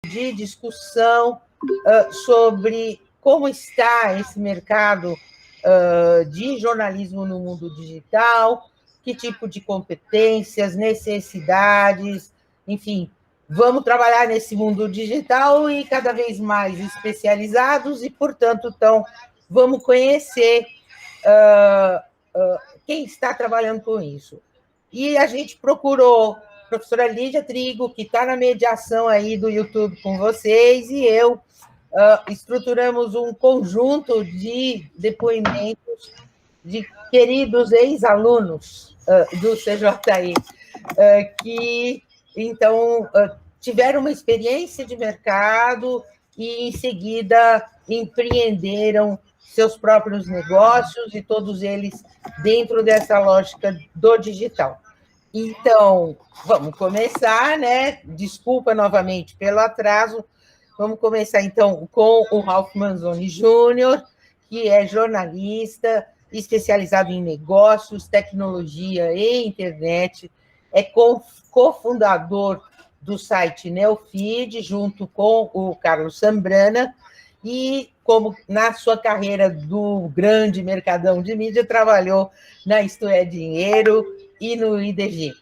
de discussão sobre como está esse mercado de jornalismo no mundo digital, que tipo de competências, necessidades, enfim, vamos trabalhar nesse mundo digital e cada vez mais especializados e, portanto, então, vamos conhecer quem está trabalhando com isso. E a gente procurou a professora Lídia Trigo, que está na mediação aí do YouTube com vocês, e eu estruturamos um conjunto de depoimentos de queridos ex-alunos do CJI, que, então, tiveram uma experiência de mercado e, em seguida, empreenderam seus próprios negócios, e todos eles dentro dessa lógica do digital. Então, vamos começar, né? Desculpa novamente pelo atraso. Vamos começar, então, com o Ralph Manzoni Júnior, que é jornalista, especializado em negócios, tecnologia e internet, é cofundador do site Neofeed, junto com o Carlos Sambrana, e, como na sua carreira do grande mercadão de mídia, trabalhou na Isto é Dinheiro e no IDG.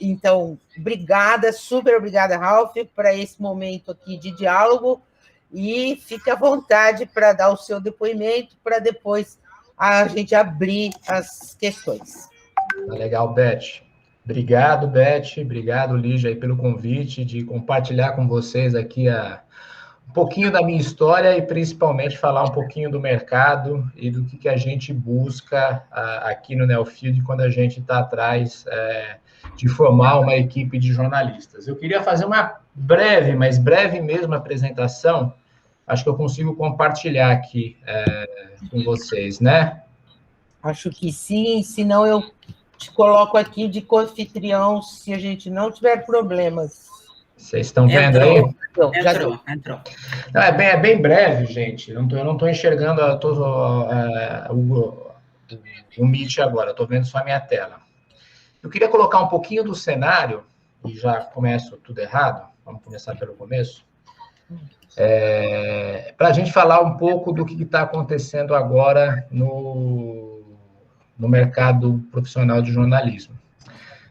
Então, obrigada, super obrigada, Ralph, para esse momento aqui de diálogo, e fique à vontade para dar o seu depoimento, para depois a gente abrir as questões. Legal, Beth. Obrigado, Beth. Obrigado, Lígia, aí, pelo convite de compartilhar com vocês aqui um pouquinho da minha história e principalmente falar um pouquinho do mercado e do que a gente busca aqui no Neofield quando a gente está atrás de formar uma equipe de jornalistas. Eu queria fazer uma breve, mas breve mesmo, apresentação. Acho que eu consigo compartilhar aqui com vocês, né? Acho que sim, senão eu te coloco aqui de co-anfitrião se a gente não tiver problemas. Vocês estão vendo aí? Entrou. Não, é bem breve, gente. Eu não estou enxergando o Meet agora, estou vendo só a minha tela. Eu queria colocar um pouquinho do cenário, e já começo tudo errado, vamos começar pelo começo, para a gente falar um pouco do que está acontecendo agora no mercado profissional de jornalismo.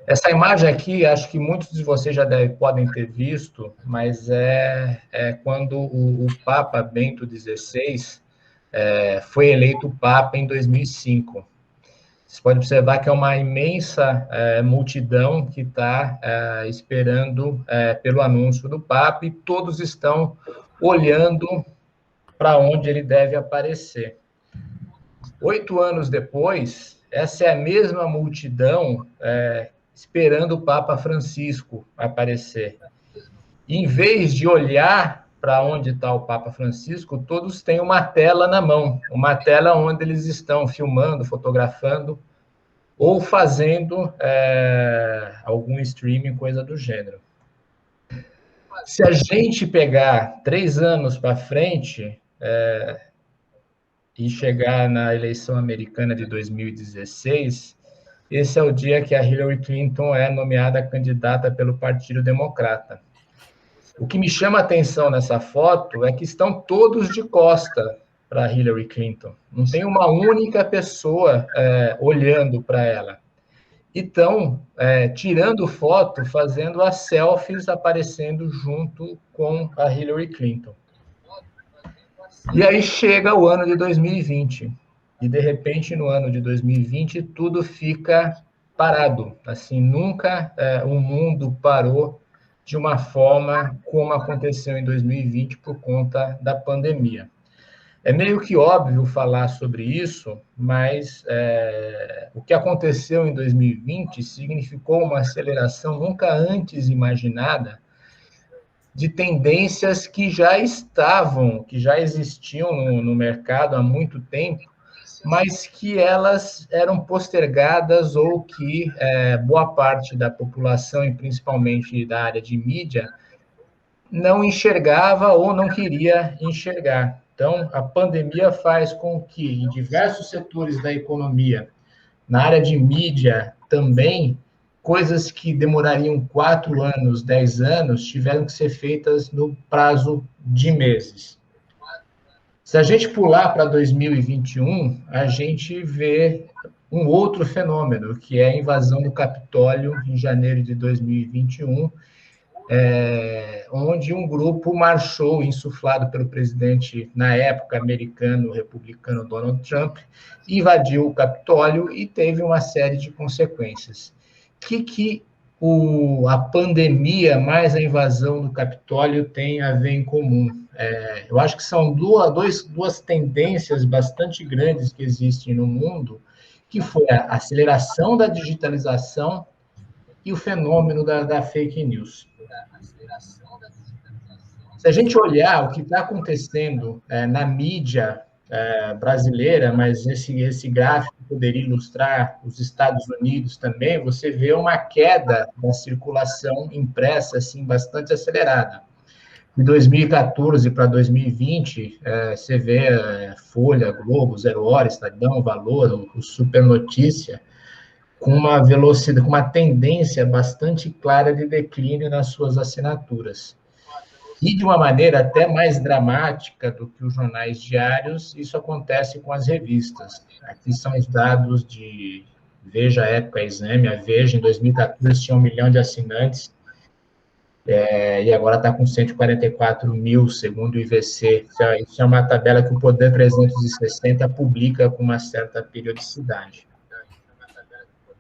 Essa imagem aqui, acho que muitos de vocês já podem ter visto, mas é quando o Papa Bento XVI foi eleito Papa em 2005. Você pode observar que é uma imensa multidão que está esperando pelo anúncio do Papa, e todos estão olhando para onde ele deve aparecer. 8 anos depois, essa é a mesma multidão esperando o Papa Francisco aparecer. E, em vez de olhar para onde está o Papa Francisco, todos têm uma tela na mão, uma tela onde eles estão filmando, fotografando, ou fazendo algum streaming, coisa do gênero. Se a gente pegar 3 anos para frente e chegar na eleição americana de 2016, esse é o dia que a Hillary Clinton é nomeada candidata pelo Partido Democrata. O que me chama a atenção nessa foto é que estão todos de costa para Hillary Clinton. Não tem uma única pessoa olhando para ela. E estão tirando foto, fazendo as selfies, aparecendo junto com a Hillary Clinton. E aí chega o ano de 2020. E, de repente, no ano de 2020, tudo fica parado. Assim, nunca o mundo parou de uma forma como aconteceu em 2020 por conta da pandemia. É meio que óbvio falar sobre isso, mas o que aconteceu em 2020 significou uma aceleração nunca antes imaginada de tendências que já existiam no mercado há muito tempo, mas que elas eram postergadas ou que boa parte da população, e principalmente da área de mídia, não enxergava ou não queria enxergar. Então, a pandemia faz com que, em diversos setores da economia, na área de mídia também, coisas que demorariam 4 anos, 10 anos, tiveram que ser feitas no prazo de meses. Se a gente pular para 2021, a gente vê um outro fenômeno, que é a invasão do Capitólio em janeiro de 2021, onde um grupo marchou, insuflado pelo presidente, na época, americano, republicano Donald Trump, invadiu o Capitólio e teve uma série de consequências. O que a pandemia mais a invasão do Capitólio tem a ver em comum? Eu acho que são duas tendências bastante grandes que existem no mundo, que foi a aceleração da digitalização e o fenômeno da fake news. Se a gente olhar o que está acontecendo na mídia brasileira, mas esse gráfico poderia ilustrar os Estados Unidos também, você vê uma queda da circulação impressa assim, bastante acelerada. De 2014 para 2020, você vê Folha, Globo, Zero Hora, Estadão, Valor, o Super Notícia, com uma velocidade, com uma tendência bastante clara de declínio nas suas assinaturas. E de uma maneira até mais dramática do que os jornais diários, isso acontece com as revistas. Aqui são os dados de Veja, Época, Exame. A Veja, em 2014, tinha 1 milhão de assinantes, e agora está com 144 mil, segundo o IVC. Isso é uma tabela que o Poder 360 publica com uma certa periodicidade.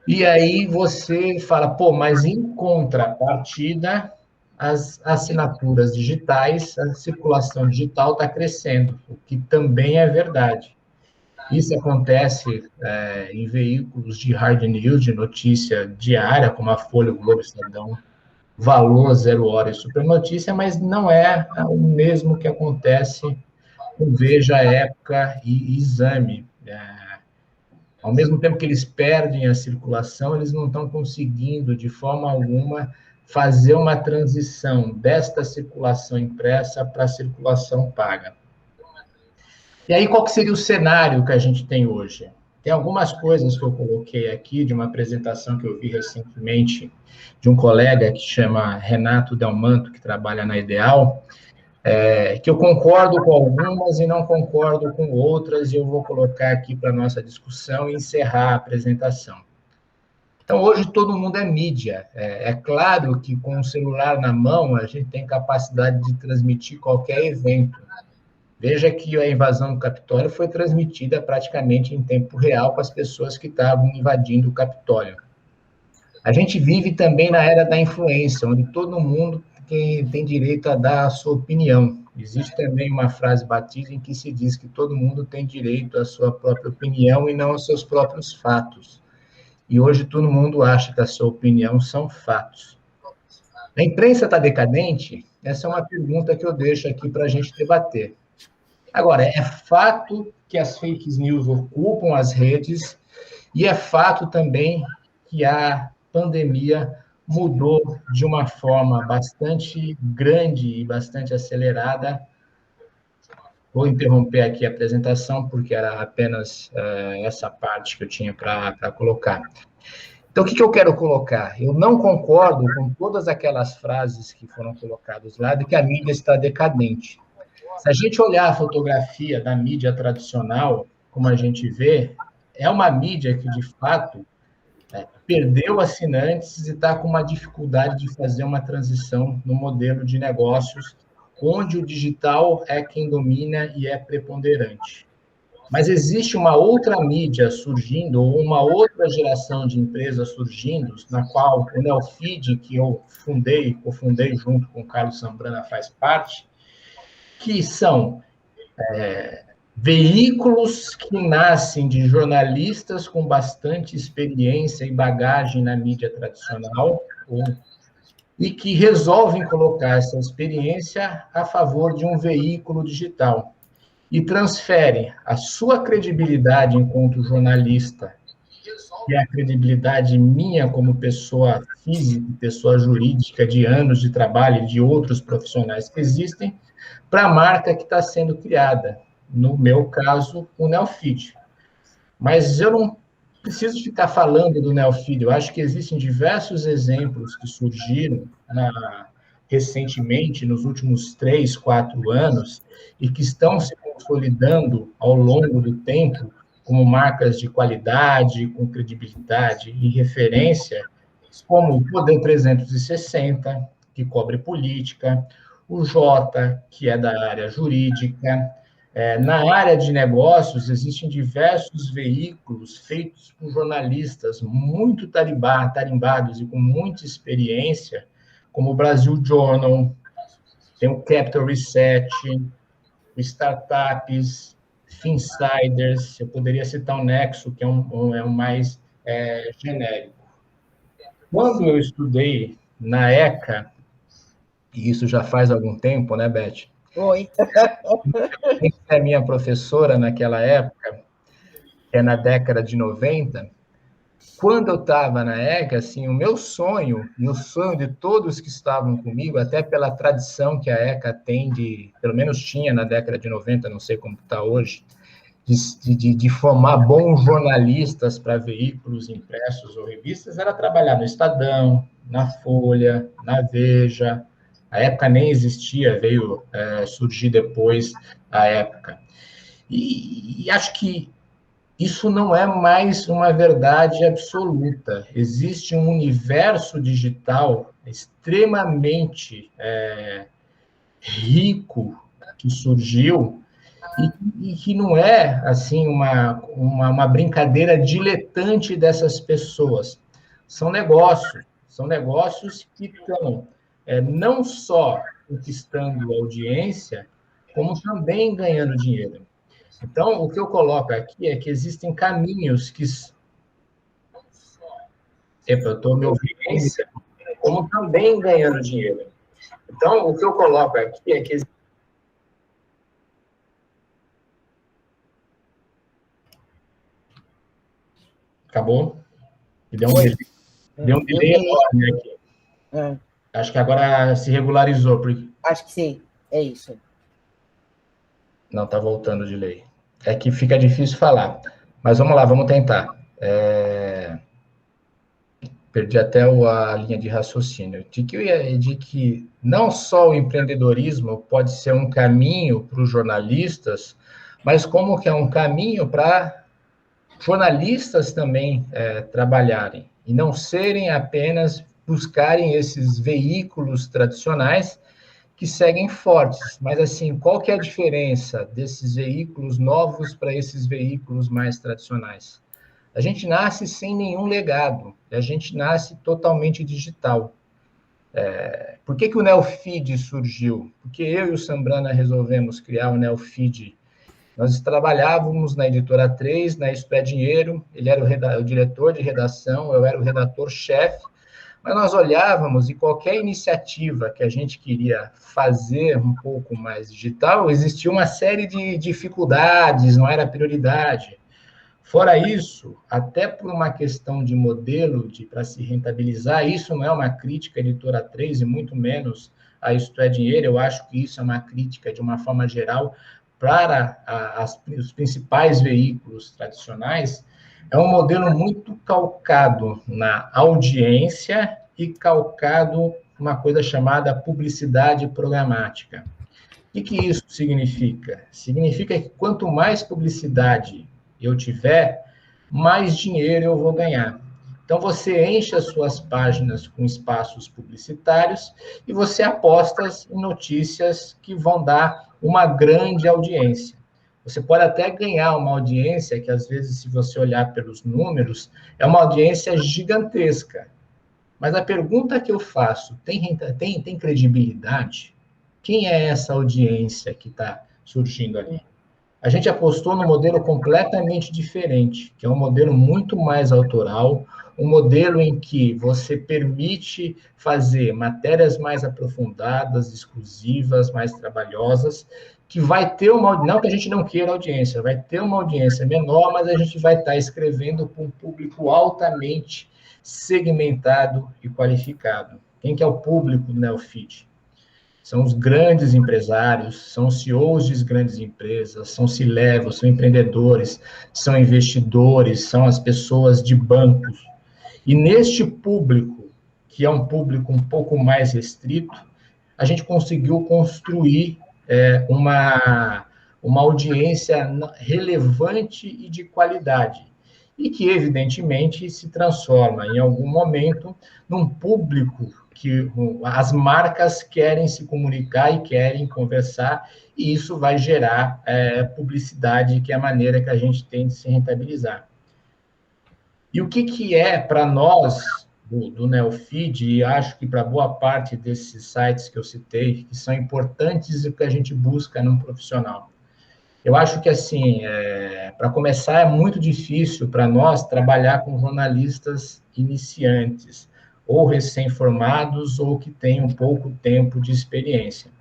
E aí você fala, pô, mas em contrapartida, as assinaturas digitais, a circulação digital está crescendo, o que também é verdade. Isso acontece em veículos de hard news, de notícia diária, como a Folha, o Globo, Estadão, Valor, Zero Hora e Super Notícia, mas não é o mesmo que acontece com Veja, Época e Exame. Ao mesmo tempo que eles perdem a circulação, eles não estão conseguindo, de forma alguma, fazer uma transição desta circulação impressa para a circulação paga. E aí, qual que seria o cenário que a gente tem hoje? Tem algumas coisas que eu coloquei aqui, de uma apresentação que eu vi recentemente, de um colega que chama Renato Delmanto, que trabalha na Ideal, que eu concordo com algumas e não concordo com outras, e eu vou colocar aqui para a nossa discussão e encerrar a apresentação. Então, hoje todo mundo é mídia. É claro que com o celular na mão, a gente tem capacidade de transmitir qualquer evento. Veja que a invasão do Capitólio foi transmitida praticamente em tempo real com as pessoas que estavam invadindo o Capitólio. A gente vive também na era da influência, onde todo mundo tem direito a dar a sua opinião. Existe também uma frase batida em que se diz que todo mundo tem direito à sua própria opinião e não aos seus próprios fatos. E hoje todo mundo acha que a sua opinião são fatos. A imprensa está decadente? Essa é uma pergunta que eu deixo aqui para a gente debater. Agora, é fato que as fake news ocupam as redes e é fato também que a pandemia mudou de uma forma bastante grande e bastante acelerada. Vou interromper aqui a apresentação, porque era apenas essa parte que eu tinha para colocar. Então, o que eu quero colocar? Eu não concordo com todas aquelas frases que foram colocadas lá de que a mídia está decadente. Se a gente olhar a fotografia da mídia tradicional, como a gente vê, é uma mídia que, de fato, perdeu assinantes e está com uma dificuldade de fazer uma transição no modelo de negócios, onde o digital é quem domina e é preponderante. Mas existe uma outra mídia surgindo, ou uma outra geração de empresas surgindo, na qual o Neofeed, que eu cofundei junto com o Carlos Sambrana, faz parte, que são veículos que nascem de jornalistas com bastante experiência e bagagem na mídia tradicional, e que resolvem colocar essa experiência a favor de um veículo digital e transferem a sua credibilidade enquanto jornalista, que é a credibilidade minha como pessoa física, pessoa jurídica, de anos de trabalho e de outros profissionais que existem, para a marca que está sendo criada. No meu caso, o Neofeed. Mas eu não preciso ficar falando do Neofeed. Eu acho que existem diversos exemplos que surgiram recentemente, nos últimos 3, 4 anos, e que estão se consolidando ao longo do tempo como marcas de qualidade, com credibilidade e referência, como o Poder 360, que cobre política, o Jota, que é da área jurídica. Na área de negócios, existem diversos veículos feitos por jornalistas muito tarimbados e com muita experiência, como o Brasil Journal, tem o Capital Reset, o Startups, Finsiders, eu poderia citar o Nexo, que é um mais genérico. Quando eu estudei na ECA, e isso já faz algum tempo, né, Beth? Oi. Quem é minha professora naquela época, que é na década de 90, quando eu estava na ECA, assim, o meu sonho, e o sonho de todos que estavam comigo, até pela tradição que a ECA tem pelo menos tinha na década de 90, não sei como está hoje, de formar bons jornalistas para veículos impressos ou revistas, era trabalhar no Estadão, na Folha, na Veja. A época nem existia, veio surgir depois a época. E acho que isso não é mais uma verdade absoluta. Existe um universo digital extremamente rico que surgiu e que não é assim uma brincadeira diletante dessas pessoas. São negócios que estão não só conquistando audiência, como também ganhando dinheiro. Então, o que eu coloco aqui é que existem caminhos que... Epa, eu estou me ouvindo, como também ganhando dinheiro. Então, o que eu coloco aqui é que... Acabou? Deu um delay enorme aqui. Acho que agora se regularizou. Porque... Acho que sim, é isso. Não, está voltando o delay. É que fica difícil falar. Mas vamos lá, vamos tentar. Perdi até a linha de raciocínio. De que não só o empreendedorismo pode ser um caminho para os jornalistas, mas como que é um caminho para jornalistas também trabalharem, e não serem apenas buscarem esses veículos tradicionais que seguem fortes. Mas, assim, qual que é a diferença desses veículos novos para esses veículos mais tradicionais? A gente nasce sem nenhum legado, a gente nasce totalmente digital. Por que o Neofeed surgiu? Porque eu e o Sambrana resolvemos criar o Neofeed. Nós trabalhávamos na Editora 3, na Isto é Dinheiro, ele era o diretor de redação, eu era o redator-chefe, mas nós olhávamos e qualquer iniciativa que a gente queria fazer um pouco mais digital, existia uma série de dificuldades, não era prioridade. Fora isso, até por uma questão de modelo para se rentabilizar, isso não é uma crítica à Editora 3, e muito menos a Isto é Dinheiro, eu acho que isso é uma crítica, de uma forma geral, para os principais veículos tradicionais, é um modelo muito calcado na audiência e calcado numa coisa chamada publicidade programática. O que isso significa? Significa que quanto mais publicidade eu tiver, mais dinheiro eu vou ganhar. Então, você enche as suas páginas com espaços publicitários e você aposta em notícias que vão dar uma grande audiência. Você pode até ganhar uma audiência que, às vezes, se você olhar pelos números, é uma audiência gigantesca. Mas a pergunta que eu faço, tem credibilidade? Quem é essa audiência que está surgindo ali? A gente apostou num modelo completamente diferente, que é um modelo muito mais autoral, um modelo em que você permite fazer matérias mais aprofundadas, exclusivas, mais trabalhosas, que vai ter não que a gente não queira audiência, vai ter uma audiência menor, mas a gente vai estar escrevendo para um público altamente segmentado e qualificado. Quem que é o público do Neofeed? São os grandes empresários, são CEOs de grandes empresas, são C-levels, são empreendedores, são investidores, são as pessoas de bancos. E neste público, que é um público um pouco mais restrito, a gente conseguiu construir uma audiência relevante e de qualidade, e que, evidentemente, se transforma, em algum momento, num público que as marcas querem se comunicar e querem conversar, e isso vai gerar publicidade, que é a maneira que a gente tem de se rentabilizar. E o que é, para nós, do Neofeed, e acho que para boa parte desses sites que eu citei, que são importantes e que a gente busca num profissional? Eu acho que, assim, para começar, é muito difícil para nós trabalhar com jornalistas iniciantes, ou recém-formados, ou que tenham pouco tempo de experiência.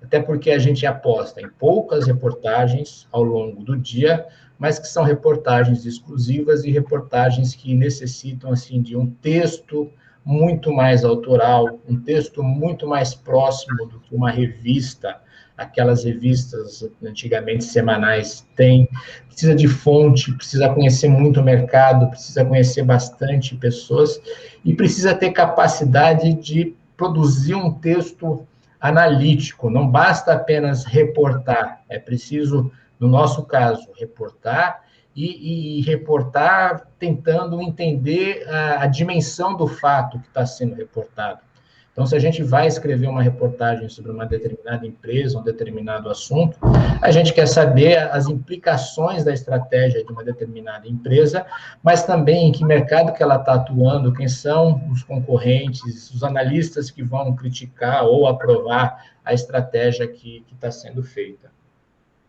Até porque a gente aposta em poucas reportagens ao longo do dia, mas que são reportagens exclusivas e reportagens que necessitam, assim, de um texto muito mais autoral, um texto muito mais próximo do que uma revista, aquelas revistas antigamente semanais têm. Precisa de fonte, precisa conhecer muito o mercado, precisa conhecer bastante pessoas e precisa ter capacidade de produzir um texto analítico. Não basta apenas reportar, é preciso, no nosso caso, reportar e reportar tentando entender a dimensão do fato que está sendo reportado. Então, se a gente vai escrever uma reportagem sobre uma determinada empresa, um determinado assunto, a gente quer saber as implicações da estratégia de uma determinada empresa, mas também em que mercado que ela está atuando, quem são os concorrentes, os analistas que vão criticar ou aprovar a estratégia que está sendo feita.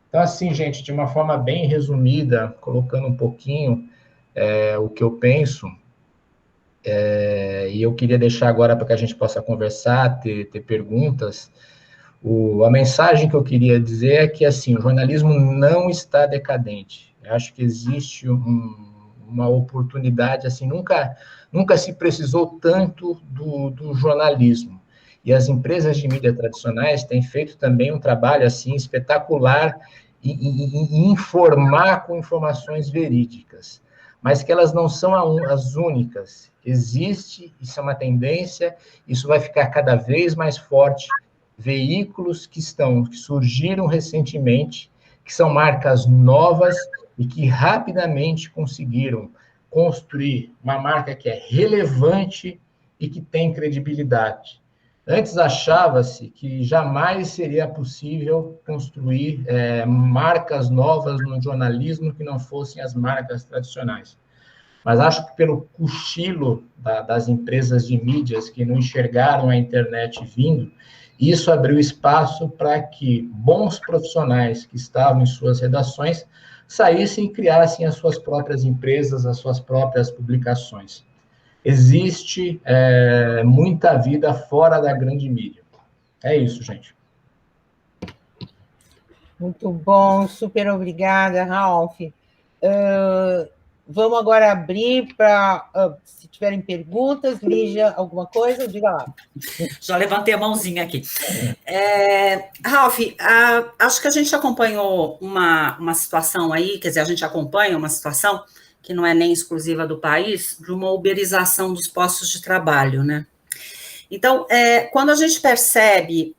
Então, assim, gente, de uma forma bem resumida, colocando um pouquinho o que eu penso, e eu queria deixar agora para que a gente possa conversar, ter perguntas. A mensagem que eu queria dizer é que, assim, o jornalismo não está decadente. Eu acho que existe uma oportunidade, assim, nunca se precisou tanto do jornalismo. E as empresas de mídia tradicionais têm feito também um trabalho, assim, espetacular em informar com informações verídicas, mas que elas não são as únicas. Existe, isso é uma tendência, isso vai ficar cada vez mais forte. Veículos que surgiram recentemente, que são marcas novas e que rapidamente conseguiram construir uma marca que é relevante e que tem credibilidade. Antes achava-se que jamais seria possível construir marcas novas no jornalismo que não fossem as marcas tradicionais. Mas acho que pelo cochilo das empresas de mídias que não enxergaram a internet vindo, isso abriu espaço para que bons profissionais que estavam em suas redações saíssem e criassem as suas próprias empresas, as suas próprias publicações. Existe muita vida fora da grande mídia. É isso, gente. Muito bom, super obrigada, Ralph. Vamos agora abrir para, se tiverem perguntas, Lígia, alguma coisa, diga lá. Já levantei a mãozinha aqui. Ralph, acho que a gente acompanhou uma situação aí, quer dizer, a gente acompanha uma situação que não é nem exclusiva do país, de uma uberização dos postos de trabalho, né? Então, quando a gente percebe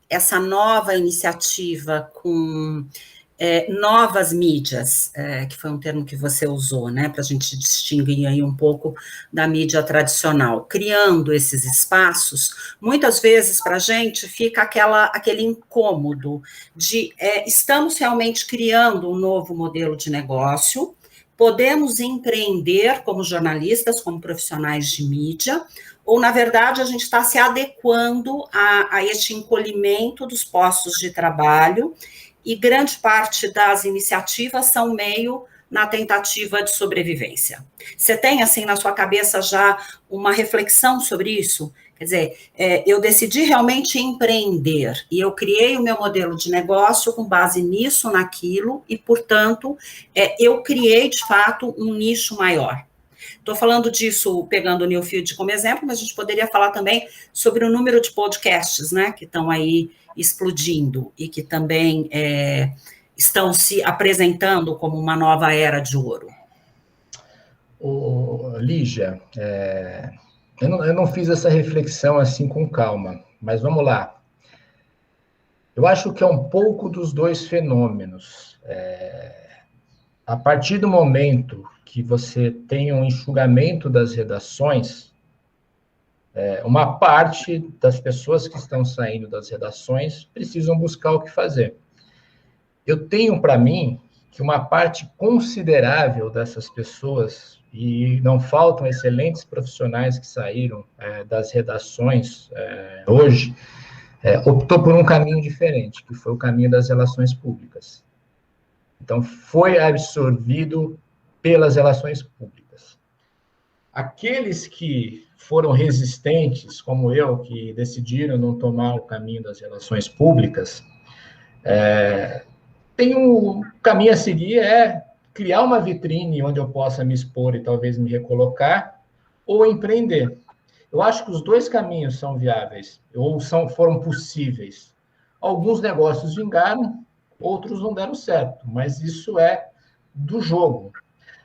essa nova iniciativa com novas mídias, que foi um termo que você usou, né, para a gente distinguir aí um pouco da mídia tradicional, criando esses espaços, muitas vezes para a gente fica aquele incômodo de estamos realmente criando um novo modelo de negócio, podemos empreender como jornalistas, como profissionais de mídia, ou, na verdade, a gente está se adequando a este encolhimento dos postos de trabalho, e grande parte das iniciativas são meio na tentativa de sobrevivência. Você tem, assim, na sua cabeça já uma reflexão sobre isso? Quer dizer, eu decidi realmente empreender, e eu criei o meu modelo de negócio com base nisso, naquilo, e, portanto, eu criei, de fato, um nicho maior. Estou falando disso, pegando o Newfield como exemplo, mas a gente poderia falar também sobre o número de podcasts, né, que estão aí explodindo e que também estão se apresentando como uma nova era de ouro. Lígia, eu não fiz essa reflexão assim com calma, mas vamos lá. Eu acho que é um pouco dos dois fenômenos. A partir do momento que você tem um enxugamento das redações, uma parte das pessoas que estão saindo das redações precisam buscar o que fazer. Eu tenho para mim que uma parte considerável dessas pessoas, e não faltam excelentes profissionais que saíram das redações hoje, optou por um caminho diferente, que foi o caminho das relações públicas. Então, foi absorvido pelas relações públicas. Aqueles que foram resistentes, como eu, que decidiram não tomar o caminho das relações públicas, tem um caminho a seguir, criar uma vitrine onde eu possa me expor e talvez me recolocar, ou empreender. Eu acho que os dois caminhos são viáveis, ou foram possíveis. Alguns negócios vingaram, outros não deram certo, mas isso é do jogo.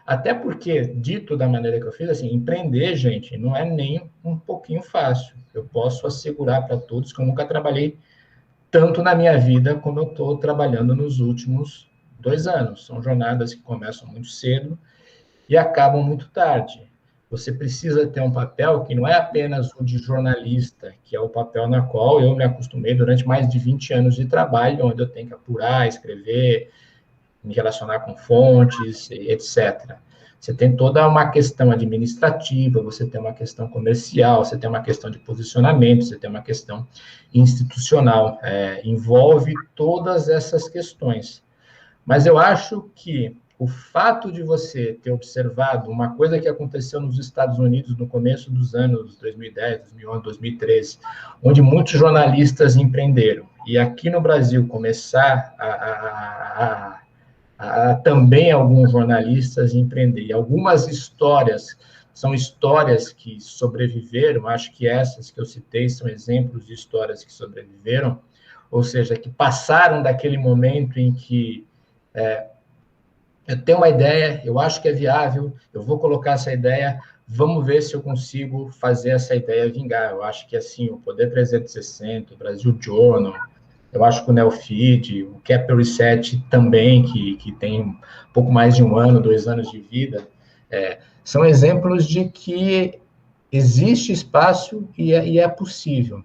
Até porque, dito da maneira que eu fiz, assim, empreender, gente, não é nem um pouquinho fácil. Eu posso assegurar para todos que eu nunca trabalhei tanto na minha vida como eu estou trabalhando nos últimos 2 anos. São jornadas que começam muito cedo e acabam muito tarde. Você precisa ter um papel que não é apenas o de jornalista, que é o papel na qual eu me acostumei durante mais de 20 anos de trabalho, onde eu tenho que apurar, escrever, me relacionar com fontes, etc. Você tem toda uma questão administrativa, você tem uma questão comercial, você tem uma questão de posicionamento, você tem uma questão institucional. Envolve todas essas questões. Mas eu acho que o fato de você ter observado uma coisa que aconteceu nos Estados Unidos no começo dos anos 2010, 2011, 2013, onde muitos jornalistas empreenderam, e aqui no Brasil começar a também alguns jornalistas empreender. E algumas histórias são histórias que sobreviveram, acho que essas que eu citei são exemplos de histórias que sobreviveram, ou seja, que passaram daquele momento em que eu tenho uma ideia, eu acho que é viável, eu vou colocar essa ideia, vamos ver se eu consigo fazer essa ideia vingar. Eu acho que, assim, o Poder 360, o Brasil Journal, eu acho que o Newfield, o Capital Reset também, que tem um pouco mais de 1 ano, 2 anos de vida, são exemplos de que existe espaço e é possível.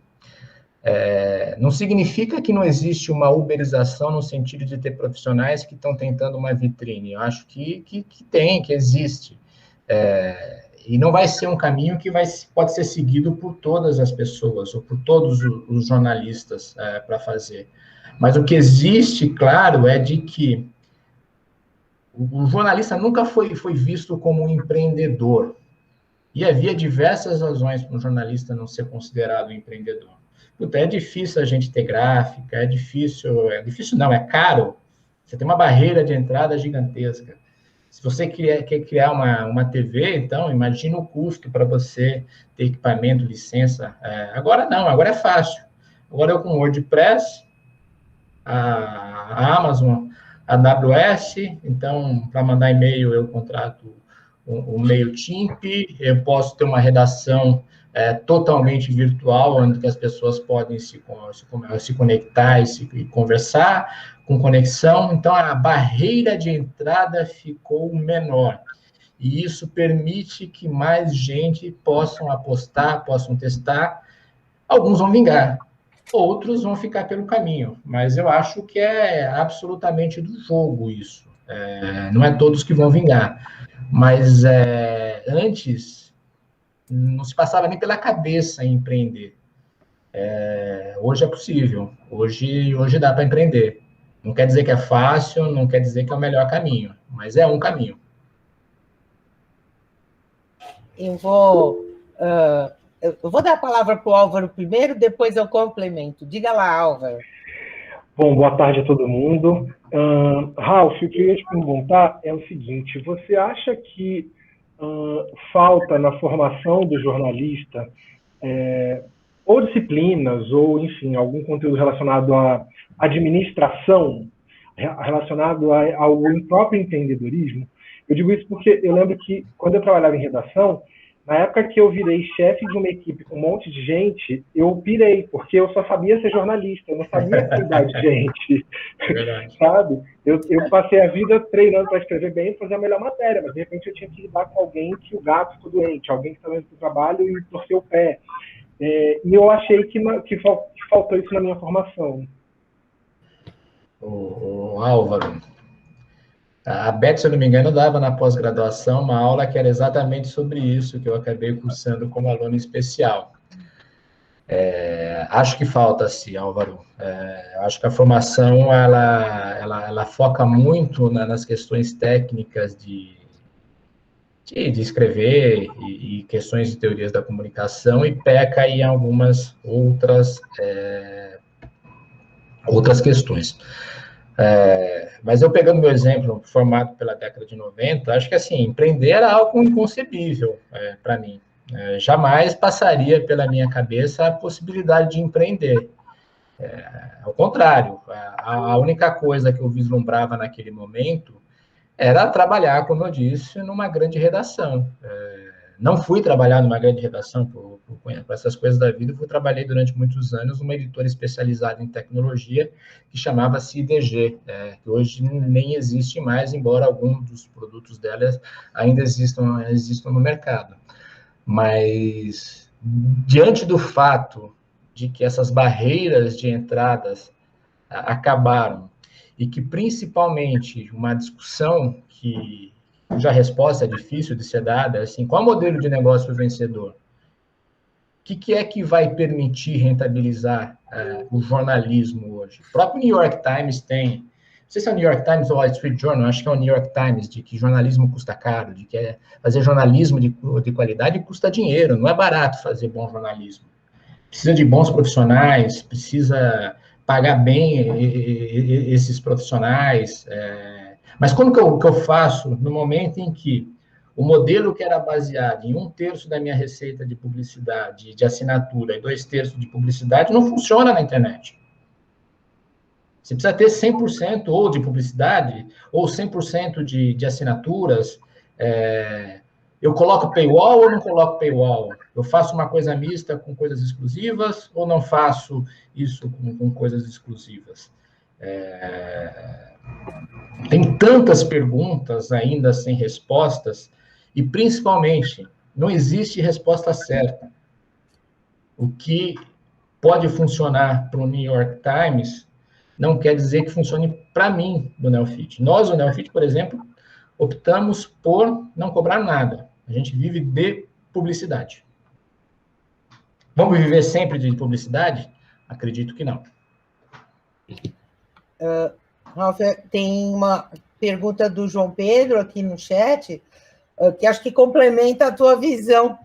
Não significa que não existe uma uberização no sentido de ter profissionais que estão tentando uma vitrine. Eu acho que tem, que existe. E não vai ser um caminho que pode ser seguido por todas as pessoas, ou por todos os jornalistas para fazer. Mas o que existe, claro, é de que o jornalista nunca foi visto como um empreendedor. E havia diversas razões para um jornalista não ser considerado um empreendedor. Puta, é difícil a gente ter gráfica, é difícil não, é caro. Você tem uma barreira de entrada gigantesca. Se você quer criar uma TV, então, imagina o custo para você ter equipamento, licença. Agora não, agora é fácil. Agora eu com o WordPress, a Amazon, a AWS, então, para mandar e-mail eu contrato o MailChimp, eu posso ter uma redação totalmente virtual, onde as pessoas podem se conectar e conversar com conexão. Então, a barreira de entrada ficou menor. E isso permite que mais gente possam apostar, possam testar. Alguns vão vingar, outros vão ficar pelo caminho. Mas eu acho que é absolutamente do jogo isso. Não é todos que vão vingar. Mas antes não se passava nem pela cabeça em empreender. Hoje é possível. Hoje dá para empreender. Não quer dizer que é fácil, não quer dizer que é o melhor caminho, mas é um caminho. Eu vou dar a palavra para o Álvaro primeiro, depois eu complemento. Diga lá, Álvaro. Bom, boa tarde a todo mundo. Ralf, o que eu ia te perguntar é o seguinte: você acha que falta na formação do jornalista ou disciplinas, ou, enfim, algum conteúdo relacionado à administração, relacionado ao próprio empreendedorismo. Eu digo isso porque eu lembro que, quando eu trabalhava em redação, na época que eu virei chefe de uma equipe com um monte de gente, eu pirei, porque eu só sabia ser jornalista, eu não sabia cuidar de gente, sabe? Eu passei a vida treinando para escrever bem e fazer a melhor matéria, mas de repente eu tinha que lidar com alguém que o gato ficou doente, alguém que estava indo para o trabalho e torceu o pé. E eu achei que faltou isso na minha formação. O Álvaro, a Beth, se eu não me engano, dava na pós-graduação uma aula que era exatamente sobre isso, que eu acabei cursando como aluno especial. Acho que falta, sim, Álvaro. Acho que a formação, ela foca muito nas questões técnicas de escrever e questões de teorias da comunicação e peca em algumas outras questões. Mas eu pegando meu exemplo, formado pela década de 90, acho que assim, empreender era algo inconcebível para mim. Jamais passaria pela minha cabeça a possibilidade de empreender. Ao contrário, a única coisa que eu vislumbrava naquele momento era trabalhar, como eu disse, numa grande redação. Não fui trabalhar numa grande redação por essas coisas da vida, eu trabalhei durante muitos anos numa editora especializada em tecnologia que chamava-se IDG, que hoje nem existe mais, embora alguns dos produtos dela ainda existam no mercado. Mas, diante do fato de que essas barreiras de entradas acabaram, e que, principalmente, uma discussão cuja resposta é difícil de ser dada, assim, qual modelo de negócio vencedor? O que é que vai permitir rentabilizar o jornalismo hoje? O próprio New York Times tem, não sei se é o New York Times ou o Wall Street Journal, acho que é o New York Times, de que jornalismo custa caro, de que fazer jornalismo de qualidade custa dinheiro, não é barato fazer bom jornalismo. Precisa de bons profissionais, precisa pagar bem esses profissionais. Mas como que eu faço no momento em que o modelo que era baseado em 1/3 da minha receita de publicidade, de assinatura, e 2/3 de publicidade, não funciona na internet? Você precisa ter 100% ou de publicidade, ou 100% de assinaturas. Eu coloco paywall ou não coloco paywall? Eu faço uma coisa mista com coisas exclusivas ou não faço isso com coisas exclusivas? Tem tantas perguntas ainda sem respostas e, principalmente, não existe resposta certa. O que pode funcionar para o New York Times não quer dizer que funcione para mim, do Neofeed. Nós, o Neofeed, por exemplo, optamos por não cobrar nada. A gente vive de publicidade. Vamos viver sempre de publicidade? Acredito que não. Ralf, tem uma pergunta do João Pedro aqui no chat, que acho que complementa a tua visão.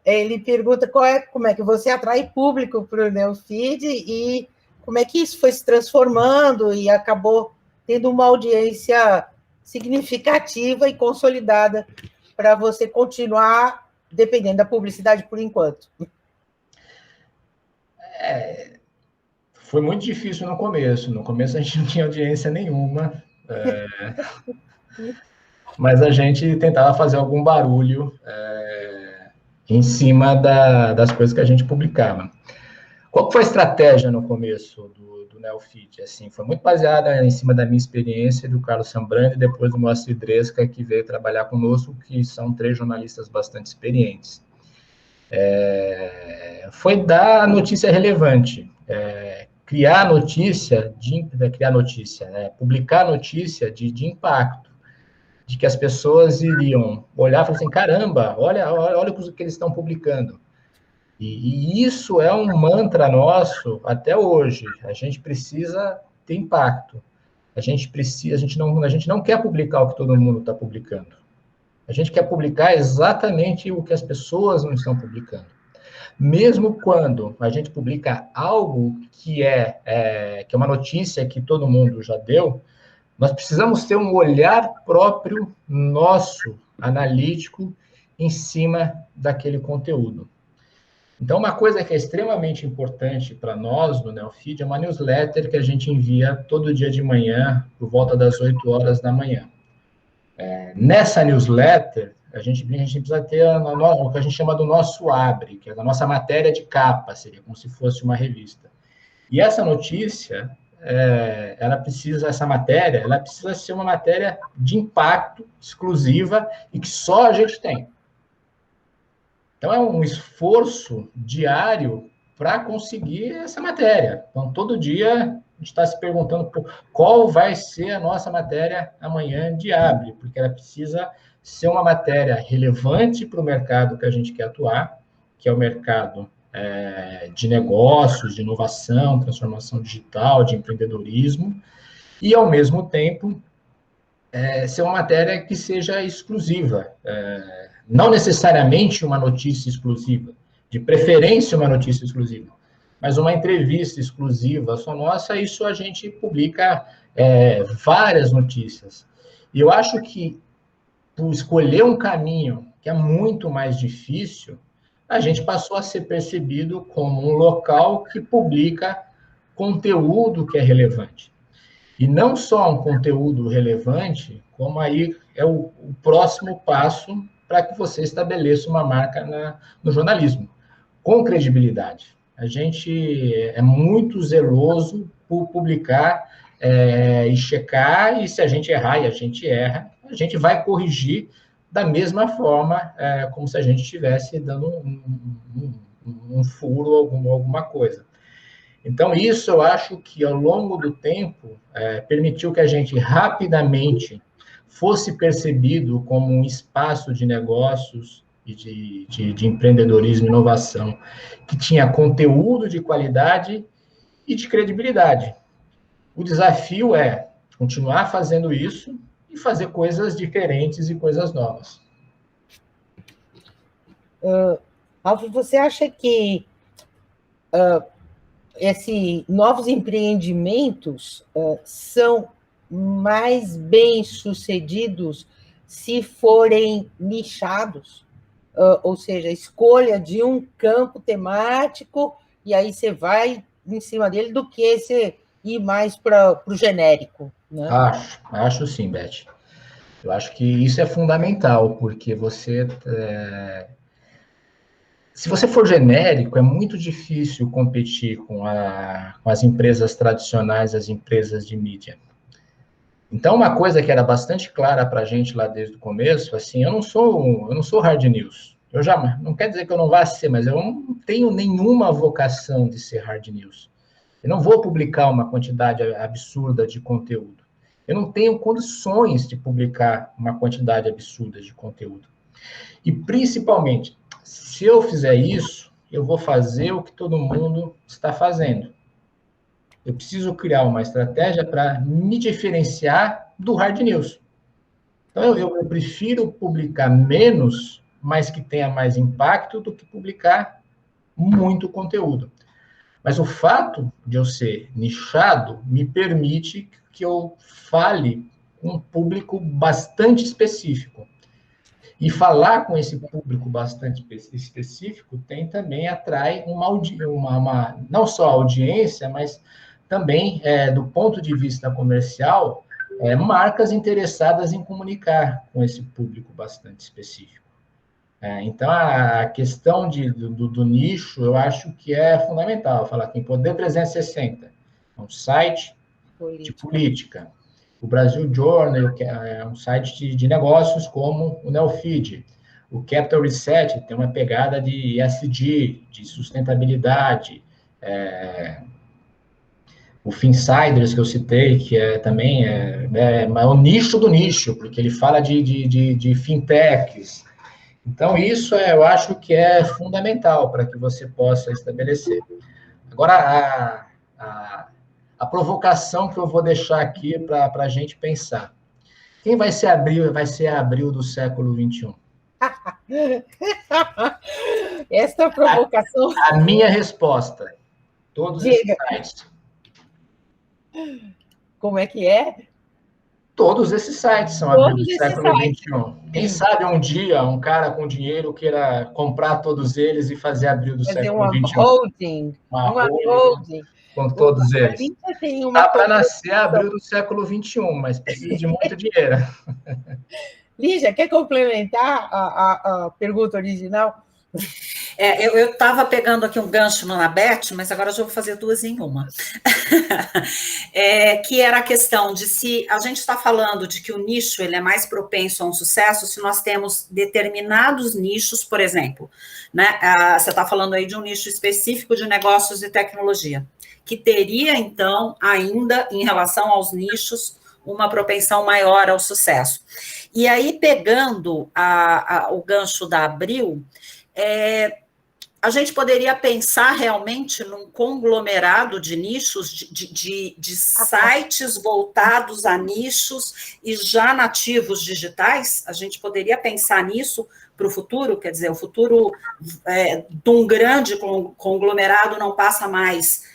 Ele pergunta como é que você atrai público para o Neofeed e como é que isso foi se transformando e acabou tendo uma audiência significativa e consolidada para você continuar dependendo da publicidade por enquanto. Foi muito difícil no começo. No começo a gente não tinha audiência nenhuma, mas a gente tentava fazer algum barulho em cima das coisas que a gente publicava. Qual foi a estratégia no começo do Neofeed? Assim, foi muito baseada em cima da minha experiência, do Carlos Sambrani, e depois do Moacir Dresca, que veio trabalhar conosco, que são 3 jornalistas bastante experientes. Foi dar notícia relevante, publicar notícia de impacto, de que as pessoas iriam olhar e falar assim, caramba, olha o que eles estão publicando. E isso é um mantra nosso até hoje. A gente precisa ter impacto. A gente não quer publicar o que todo mundo está publicando. A gente quer publicar exatamente o que as pessoas não estão publicando. Mesmo quando a gente publica algo que é uma notícia que todo mundo já deu, nós precisamos ter um olhar próprio nosso, analítico, em cima daquele conteúdo. Então, uma coisa que é extremamente importante para nós no Neofeed é uma newsletter que a gente envia todo dia de manhã, por volta das 8 horas da manhã. Nessa newsletter, a gente precisa ter o que a gente chama do nosso abre, que é a nossa matéria de capa, seria como se fosse uma revista. E essa notícia, essa matéria, ela precisa ser uma matéria de impacto, exclusiva, e que só a gente tem. Então, é um esforço diário para conseguir essa matéria. Então, todo dia, a gente está se perguntando qual vai ser a nossa matéria amanhã de abre, porque ela precisa ser uma matéria relevante para o mercado que a gente quer atuar, que é o mercado de negócios, de inovação, transformação digital, de empreendedorismo, e, ao mesmo tempo, ser uma matéria que seja exclusiva, não necessariamente uma notícia exclusiva, de preferência uma notícia exclusiva, mas uma entrevista exclusiva só nossa, isso a gente publica várias notícias. E eu acho que, por escolher um caminho que é muito mais difícil, a gente passou a ser percebido como um local que publica conteúdo que é relevante. E não só um conteúdo relevante, como aí é o próximo passo para que você estabeleça uma marca no jornalismo, com credibilidade. A gente é muito zeloso por publicar e checar, e se a gente errar, e a gente erra, a gente vai corrigir da mesma forma, como se a gente estivesse dando um furo ou alguma coisa. Então, isso eu acho que, ao longo do tempo, permitiu que a gente rapidamente fosse percebido como um espaço de negócios e de empreendedorismo e inovação, que tinha conteúdo de qualidade e de credibilidade. O desafio é continuar fazendo isso e fazer coisas diferentes e coisas novas. Ralf, você acha que esses novos empreendimentos são mais bem-sucedidos se forem nichados? Ou seja, escolha de um campo temático e aí você vai em cima dele, do que você ir mais para o genérico, né? Acho sim, Beth. Eu acho que isso é fundamental, porque se você for genérico, é muito difícil competir com as empresas tradicionais, as empresas de mídia. Então, uma coisa que era bastante clara para a gente lá desde o começo, assim, eu não sou hard news. Não quer dizer que eu não vá ser, mas eu não tenho nenhuma vocação de ser hard news. Eu não vou publicar uma quantidade absurda de conteúdo. Eu não tenho condições de publicar uma quantidade absurda de conteúdo. E, principalmente, se eu fizer isso, eu vou fazer o que todo mundo está fazendo. Eu preciso criar uma estratégia para me diferenciar do hard news. Então, eu prefiro publicar menos, mas que tenha mais impacto, do que publicar muito conteúdo. Mas o fato de eu ser nichado me permite que eu fale com um público bastante específico. E falar com esse público bastante específico também atrai não só audiência, mas também, do ponto de vista comercial, marcas interessadas em comunicar com esse público bastante específico. Então, a questão do nicho, eu acho que é fundamental. Falar que em Poder 360, é um site de política. O Brasil Journal, que é um site de negócios como o Neofeed. O Capital Reset tem uma pegada de ESG, de sustentabilidade. O Finsiders, que eu citei, que também é o nicho do nicho, porque ele fala de fintechs. Então, isso eu acho que é fundamental para que você possa estabelecer. Agora, a provocação que eu vou deixar aqui para a gente pensar. Quem vai ser Abril do século XXI? Esta provocação... A minha resposta. Todos esses sites. Como é que é? Todos esses sites são Abril do século XXI. Quem sabe um dia um cara com dinheiro queira comprar todos eles e fazer Abril do século XXI. Uma holding. Com todos eles. Dá para nascer Abril do século XXI, mas precisa de muito dinheiro. Lígia, quer complementar a pergunta original? Eu estava pegando aqui um gancho no Nabet, mas agora eu já vou fazer duas em uma. Que era a questão de se a gente está falando de que o nicho ele é mais propenso a um sucesso, se nós temos determinados nichos, por exemplo, né? Você está falando aí de um nicho específico de negócios e tecnologia, que teria, então, ainda, em relação aos nichos, uma propensão maior ao sucesso. E aí, pegando o gancho da Abril, a gente poderia pensar realmente num conglomerado de nichos, de sites voltados a nichos e já nativos digitais? A gente poderia pensar nisso para o futuro? Quer dizer, o futuro de um grande conglomerado não passa mais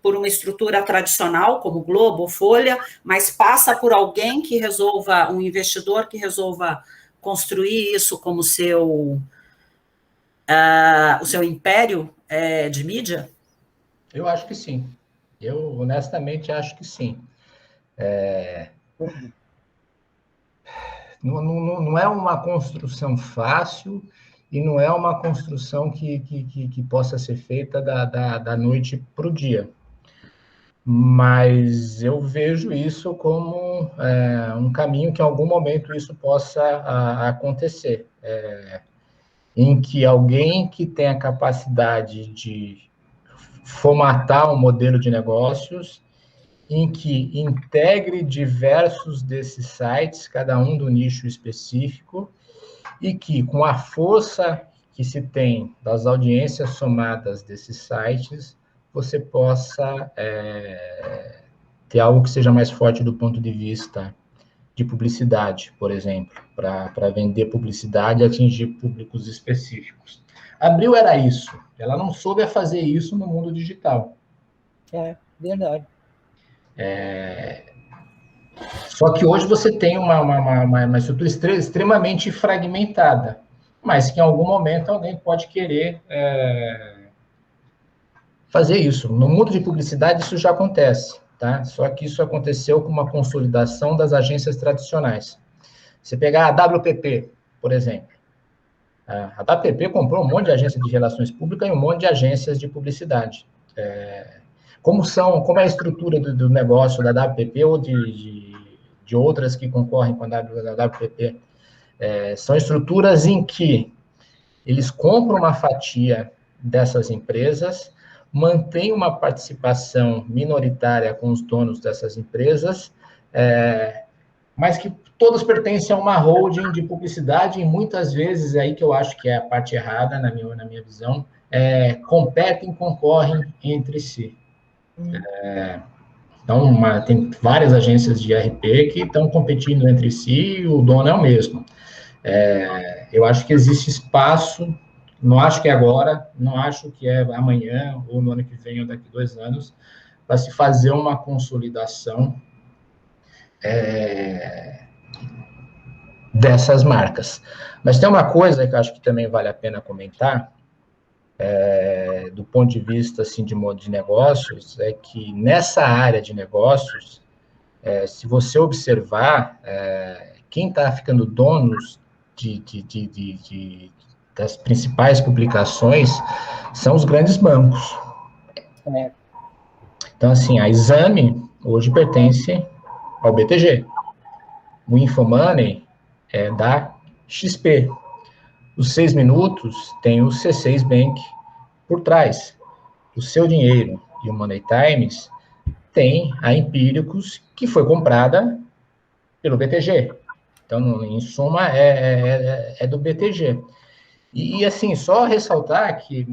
por uma estrutura tradicional, como Globo ou Folha, mas passa por alguém que resolva, um investidor que resolva construir isso como o seu império de mídia? Eu acho que sim. Eu, honestamente, acho que sim. Não é uma construção fácil e não é uma construção que possa ser feita da noite para o dia. Mas eu vejo isso como um caminho que, em algum momento, isso possa acontecer. Em que alguém que tem a capacidade de formatar um modelo de negócios, em que integre diversos desses sites, cada um do nicho específico, e que, com a força que se tem das audiências somadas desses sites, você possa ter algo que seja mais forte do ponto de vista de publicidade, por exemplo, para vender publicidade e atingir públicos específicos. Abril era isso. Ela não soube fazer isso no mundo digital. Verdade. Só que hoje você tem uma estrutura extremamente fragmentada, mas que em algum momento alguém pode querer fazer isso. No mundo de publicidade isso já acontece, tá? Só que isso aconteceu com uma consolidação das agências tradicionais. Você pegar a WPP, por exemplo. A WPP comprou um monte de agências de relações públicas e um monte de agências de publicidade. Como é a estrutura do negócio da WPP ou de outras que concorrem com a WPP? São estruturas em que eles compram uma fatia dessas empresas, mantêm uma participação minoritária com os donos dessas empresas, mas que todas pertencem a uma holding de publicidade, e muitas vezes, aí que eu acho que é a parte errada, na minha visão, concorrem entre si. Então, tem várias agências de RP que estão competindo entre si e o dono é o mesmo. Eu acho que existe espaço, não acho que é agora, não acho que é amanhã, ou no ano que vem, ou daqui a 2 anos, para se fazer uma consolidação dessas marcas. Mas tem uma coisa que eu acho que também vale a pena comentar, do ponto de vista assim, de negócios, é que nessa área de negócios, se você observar, quem está ficando donos das principais publicações são os grandes bancos. Então, assim, a Exame hoje pertence ao BTG. O Infomoney é da XP. Os 6 Minutos tem o C6 Bank por trás. O Seu Dinheiro e o Money Times tem a Empíricos, que foi comprada pelo BTG. Então, em suma, é do BTG. E, assim, só ressaltar que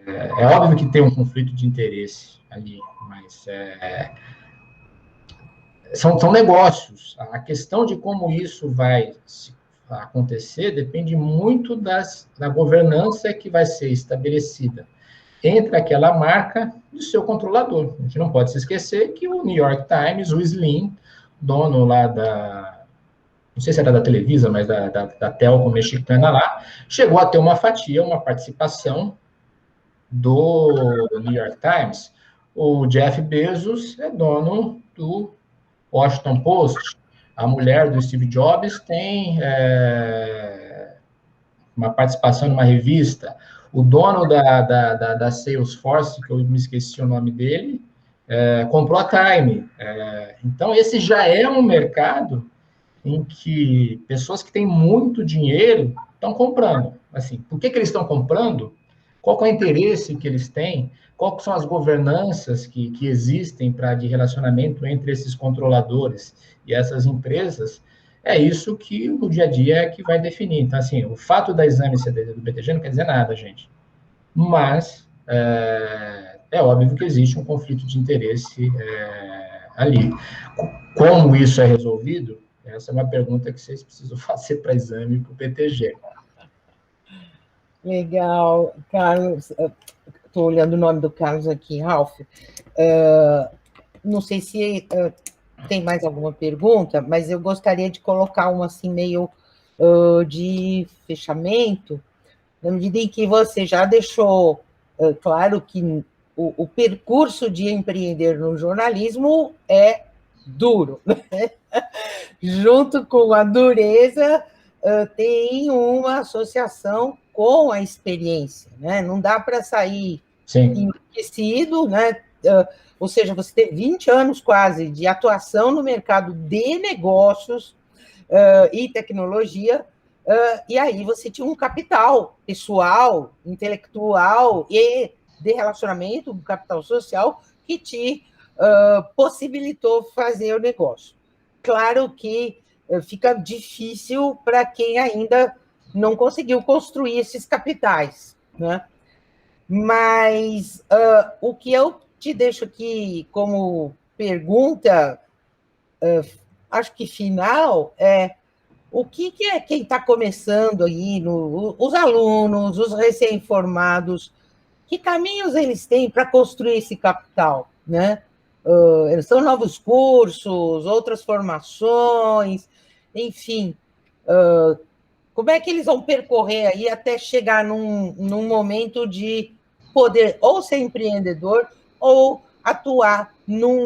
é óbvio que tem um conflito de interesse ali, mas são negócios. A questão de como isso vai acontecer depende muito da governança que vai ser estabelecida entre aquela marca e o seu controlador. A gente não pode se esquecer que o New York Times, o Slim, dono lá não sei se era da Televisa, mas da Telco mexicana lá, chegou a ter uma fatia, uma participação do New York Times. O Jeff Bezos é dono do Washington Post. A mulher do Steve Jobs tem uma participação numa revista. O dono da Salesforce, que eu me esqueci o nome dele, comprou a Time. Então, esse já é um mercado em que pessoas que têm muito dinheiro estão comprando. Assim, por que eles estão comprando? Qual é o interesse que eles têm? Quais são as governanças que existem de relacionamento entre esses controladores e essas empresas? É isso que no dia a dia é que vai definir. Então, assim, o fato da exame ser do BTG não quer dizer nada, gente. Mas é óbvio que existe um conflito de interesse ali. Como isso é resolvido? Essa é uma pergunta que vocês precisam fazer para exame e para o BTG. Legal, Carlos. Estou olhando o nome do Carlos aqui, Ralph. Não sei se tem mais alguma pergunta, mas eu gostaria de colocar uma assim meio de fechamento, na medida em que você já deixou claro que o percurso de empreender no jornalismo é duro, né? Junto com a dureza, tem uma associação com a experiência, né? Não dá para sair enriquecido, né? Ou seja, você tem 20 anos quase de atuação no mercado de negócios e tecnologia, e aí você tinha um capital pessoal, intelectual e de relacionamento, um capital social que te possibilitou fazer o negócio. Claro que fica difícil para quem ainda não conseguiu construir esses capitais, né? Mas o que eu te deixo aqui como pergunta, acho que final, o que é quem está começando aí, os alunos, os recém-formados, que caminhos eles têm para construir esse capital, né? São novos cursos, outras formações, enfim. Como é que eles vão percorrer aí até chegar num momento de poder ou ser empreendedor ou atuar num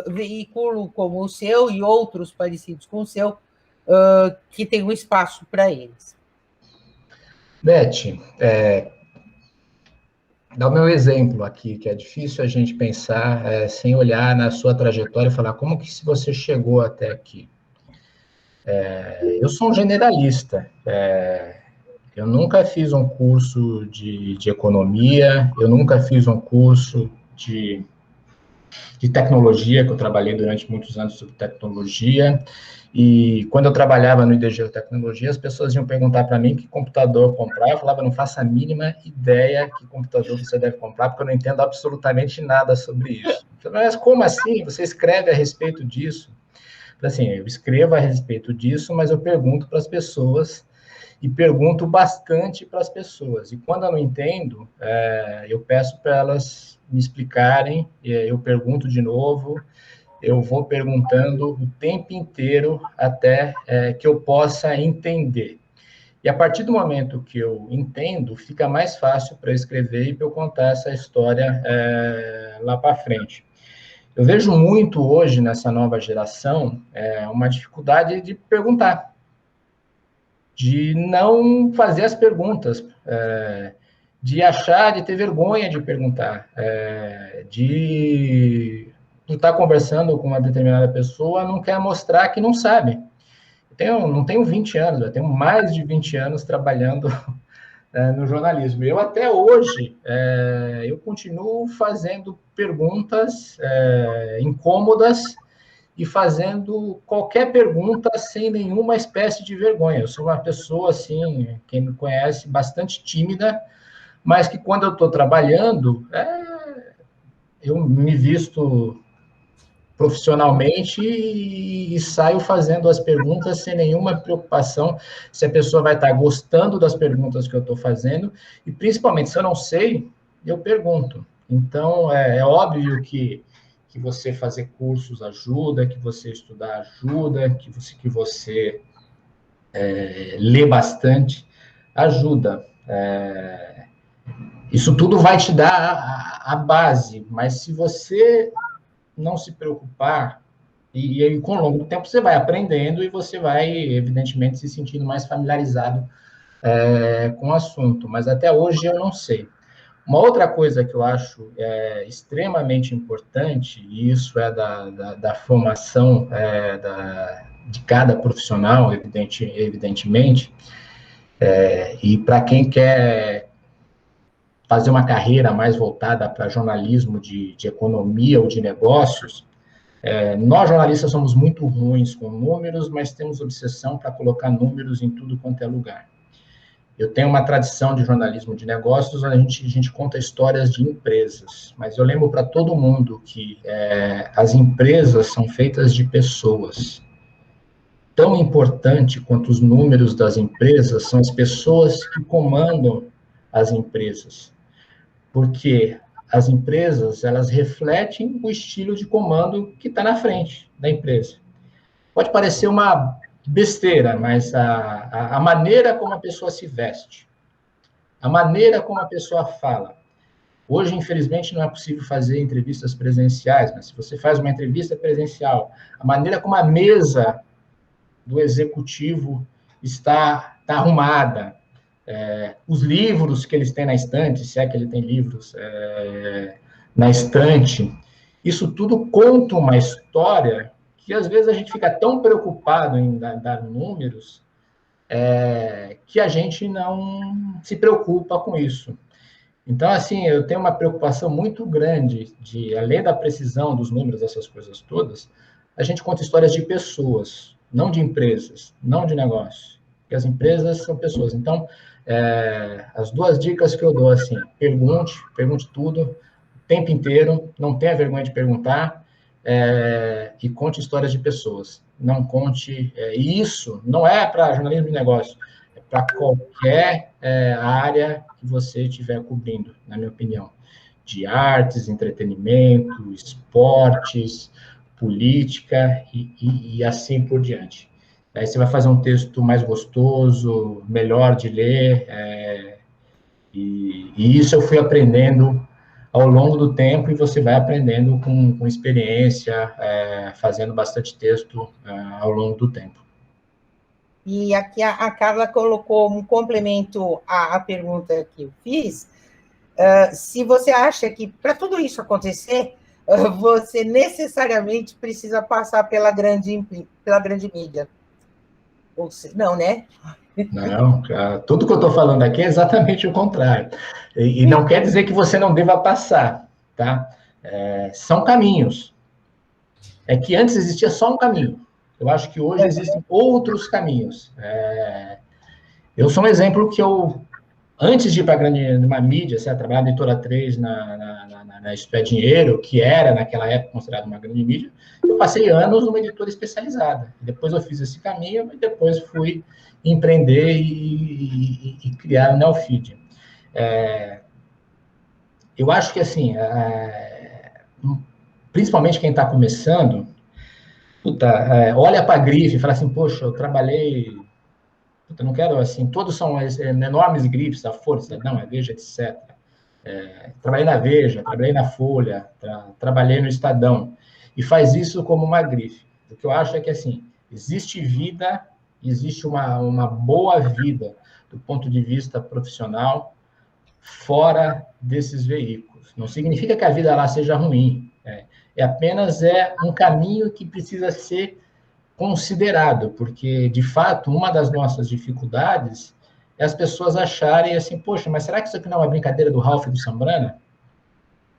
veículo como o seu e outros parecidos com o seu, que tem um espaço para eles? Beth, dá o meu exemplo aqui, que é difícil a gente pensar sem olhar na sua trajetória e falar como que você chegou até aqui. Eu sou um generalista. Eu nunca fiz um curso de economia, eu nunca fiz um curso de tecnologia, que eu trabalhei durante muitos anos sobre tecnologia, e quando eu trabalhava no IDG Tecnologia, as pessoas iam perguntar para mim que computador comprar, eu falava, não faço a mínima ideia que computador você deve comprar, porque eu não entendo absolutamente nada sobre isso. Eu falei, mas como assim? Você escreve a respeito disso? Assim, eu escrevo a respeito disso, mas eu pergunto para as pessoas, e pergunto bastante para as pessoas. E quando eu não entendo, eu peço para elas me explicarem, eu pergunto de novo, eu vou perguntando o tempo inteiro até que eu possa entender. E a partir do momento que eu entendo, fica mais fácil para eu escrever e para eu contar essa história lá para frente. Eu vejo muito hoje, nessa nova geração, uma dificuldade de perguntar, de não fazer as perguntas, de ter vergonha de perguntar, de estar conversando com uma determinada pessoa, não quer mostrar que não sabe. Não tenho 20 anos, eu tenho mais de 20 anos trabalhando no jornalismo. Eu até hoje, eu continuo fazendo perguntas incômodas e fazendo qualquer pergunta sem nenhuma espécie de vergonha. Eu sou uma pessoa, assim, quem me conhece, bastante tímida, mas que quando eu estou trabalhando, eu me visto profissionalmente e saio fazendo as perguntas sem nenhuma preocupação se a pessoa vai estar gostando das perguntas que eu estou fazendo, e principalmente, se eu não sei, eu pergunto. Então, é óbvio que que você fazer cursos ajuda, que você estudar ajuda, que você ler bastante ajuda. Isso tudo vai te dar a base, mas se você não se preocupar, e aí, com o longo do tempo, você vai aprendendo e você vai, evidentemente, se sentindo mais familiarizado com o assunto. Mas até hoje eu não sei. Uma outra coisa que eu acho extremamente importante, e isso é da formação de cada profissional, evidentemente, e para quem quer fazer uma carreira mais voltada para jornalismo de economia ou de negócios, nós jornalistas somos muito ruins com números, mas temos obsessão para colocar números em tudo quanto é lugar. Eu tenho uma tradição de jornalismo de negócios, onde a gente conta histórias de empresas, mas eu lembro para todo mundo que as empresas são feitas de pessoas. Tão importante quanto os números das empresas são as pessoas que comandam as empresas, porque as empresas, elas refletem o estilo de comando que está na frente da empresa. Pode parecer uma besteira, mas a maneira como a pessoa se veste, a maneira como a pessoa fala. Hoje, infelizmente, não é possível fazer entrevistas presenciais, mas se você faz uma entrevista presencial, a maneira como a mesa do executivo está arrumada, os livros que eles têm na estante, se é que ele tem livros na estante, isso tudo conta uma história que às vezes a gente fica tão preocupado em dar números que a gente não se preocupa com isso. Então, assim, eu tenho uma preocupação muito grande de, além da precisão dos números, dessas coisas todas, a gente conta histórias de pessoas, não de empresas, não de negócios. Porque as empresas são pessoas. Então, as duas dicas que eu dou, assim, pergunte tudo, o tempo inteiro, não tenha vergonha de perguntar, e conte histórias de pessoas. Não conte... E isso não é para jornalismo de negócio, é para qualquer área que você estiver cobrindo, na minha opinião. De artes, entretenimento, esportes, política e assim por diante. Aí você vai fazer um texto mais gostoso, melhor de ler, e isso eu fui aprendendo ao longo do tempo, e você vai aprendendo com experiência, fazendo bastante texto ao longo do tempo. E aqui a Carla colocou um complemento à pergunta que eu fiz. Se você acha que, para tudo isso acontecer, você necessariamente precisa passar pela grande mídia. Não, né? Não, tudo que eu estou falando aqui é exatamente o contrário. E não quer dizer que você não deva passar, tá? São caminhos. É que antes existia só um caminho. Eu acho que hoje existem outros caminhos. Eu sou um exemplo que antes de ir para uma mídia, trabalhar na Editora 3, na Isto é Dinheiro, que era, naquela época, considerada uma grande mídia, eu passei anos numa editora especializada. Depois eu fiz esse caminho, e depois fui empreender e criar o Neofeed. Eu acho que, assim, principalmente quem está começando, olha para a grife e fala assim, poxa, eu trabalhei... Eu não quero, assim, todos são enormes grifes, a Força, não, a Veja, etc. Trabalhei na Veja, trabalhei na Folha, trabalhei no Estadão, e faz isso como uma grife. O que eu acho é que, assim, existe vida, existe uma boa vida, do ponto de vista profissional, fora desses veículos. Não significa que a vida lá seja ruim, apenas um caminho que precisa ser considerado, porque, de fato, uma das nossas dificuldades é as pessoas acharem assim, poxa, mas será que isso aqui não é uma brincadeira do Ralph e do Sambrana?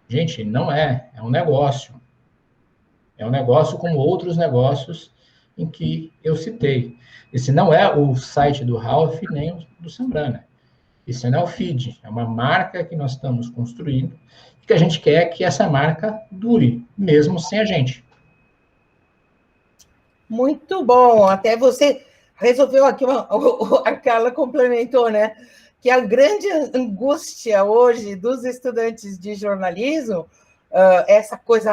Gente, não é um negócio. É um negócio como outros negócios em que eu citei. Esse não é o site do Ralph nem do Sambrana. Esse é o Neofeed, é uma marca que nós estamos construindo e que a gente quer que essa marca dure, mesmo sem a gente. Muito bom, até você resolveu aqui, a Carla complementou, né? Que a grande angústia hoje dos estudantes de jornalismo, essa coisa,